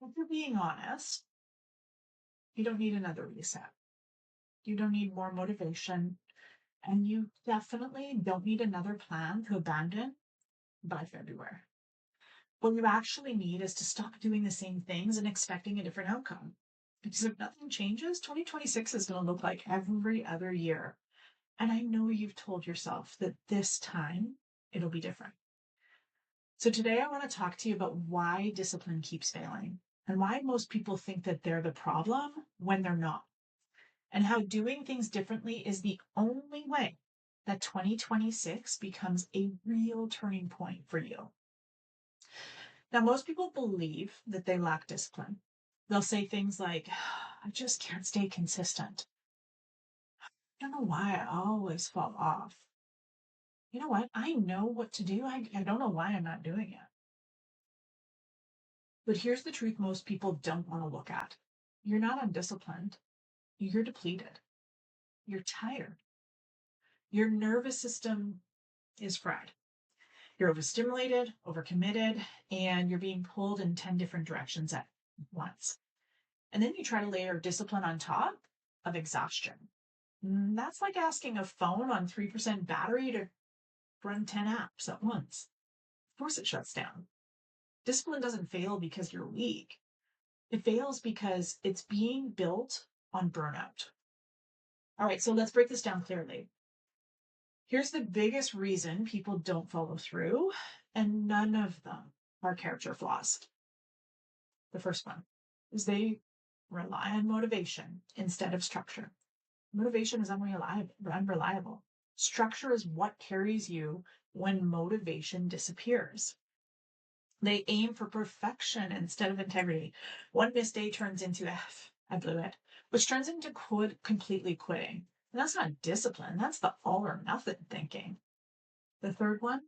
If you're being honest, you don't need another reset. You don't need more motivation. And you definitely don't need another plan to abandon by February. What you actually need is to stop doing the same things and expecting a different outcome. Because if nothing changes, 2026 is going to look like every other year. And I know you've told yourself that this time it'll be different. So today I want to talk to you about why discipline keeps failing and why most people think that they're the problem when they're not, and how doing things differently is the only way that 2026 becomes a real turning point for you. Now, most people believe that they lack discipline. They'll say things like, I just can't stay consistent. I don't know why I always fall off. You know what? I know what to do. I don't know why I'm not doing it. But here's the truth most people don't want to look at. You're not undisciplined. You're depleted. You're tired. Your nervous system is fried. You're overstimulated, overcommitted, and you're being pulled in 10 different directions at once. And then you try to layer discipline on top of exhaustion. That's like asking a phone on 3% battery to run 10 apps at once. Of course it shuts down. Discipline doesn't fail because you're weak. It fails because it's being built on burnout. All right, so let's break this down clearly. Here's the biggest reason people don't follow through, and none of them are character flaws. The first one is they rely on motivation instead of structure. Motivation is unreliable. Structure is what carries you when motivation disappears. They aim for perfection instead of integrity. One missed day turns into I blew it, which turns into completely quitting. And that's not discipline, that's the all or nothing thinking. The third one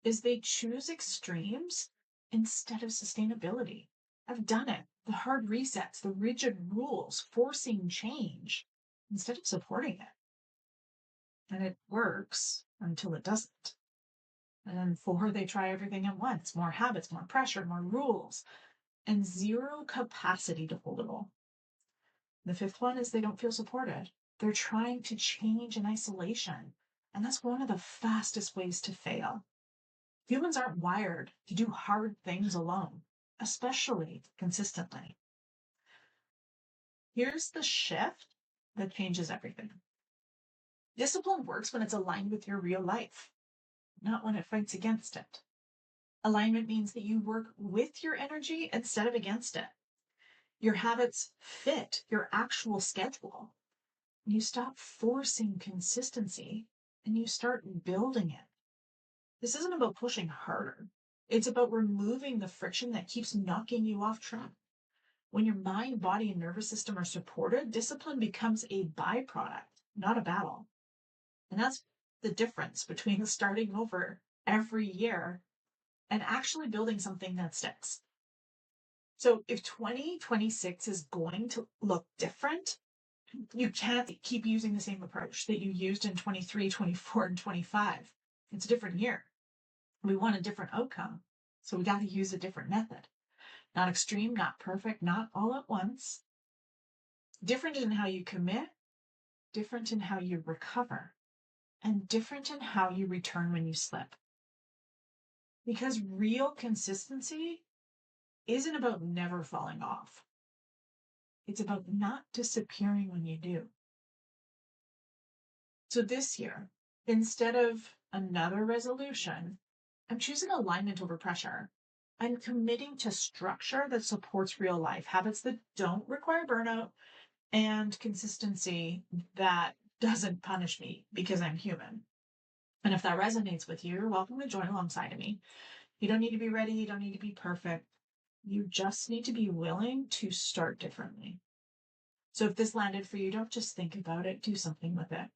is they choose extremes instead of sustainability. I've done it. The hard resets, the rigid rules, forcing change instead of supporting it. And it works until it doesn't. And then four, they try everything at once: more habits, more pressure, more rules, and zero capacity to hold it all. The fifth one is they don't feel supported. They're trying to change in isolation. And that's one of the fastest ways to fail. Humans aren't wired to do hard things alone, especially consistently. Here's the shift that changes everything. Discipline works when it's aligned with your real life, not when it fights against it. Alignment means that you work with your energy instead of against it. Your habits fit your actual schedule. You stop forcing consistency and you start building it. This isn't about pushing harder. It's about removing the friction that keeps knocking you off track. When your mind, body, and nervous system are supported, discipline becomes a byproduct, not a battle. And that's the difference between starting over every year and actually building something that sticks. So if 2026 is going to look different, you can't keep using the same approach that you used in 23, 24, and 25. It's a different year. We want a different outcome. So we got to use a different method. Not extreme, not perfect, not all at once. Different in how you commit, different in how you recover, and different in how you return when you slip. Because real consistency isn't about never falling off. It's about not disappearing when you do. So this year, instead of another resolution, I'm choosing alignment over pressure. I'm committing to structure that supports real life, habits that don't require burnout, and consistency that doesn't punish me because I'm human. And if that resonates with you, you're welcome to join alongside of me. You don't need to be ready. You don't need to be perfect. You just need to be willing to start differently. So if this landed for you, don't just think about it, do something with it.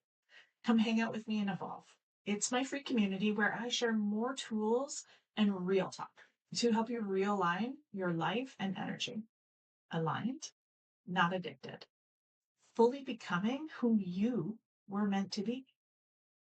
Come hang out with me and evolve. It's my free community where I share more tools and real talk to help you realign your life and energy. Aligned, not addicted. Fully becoming who you were meant to be.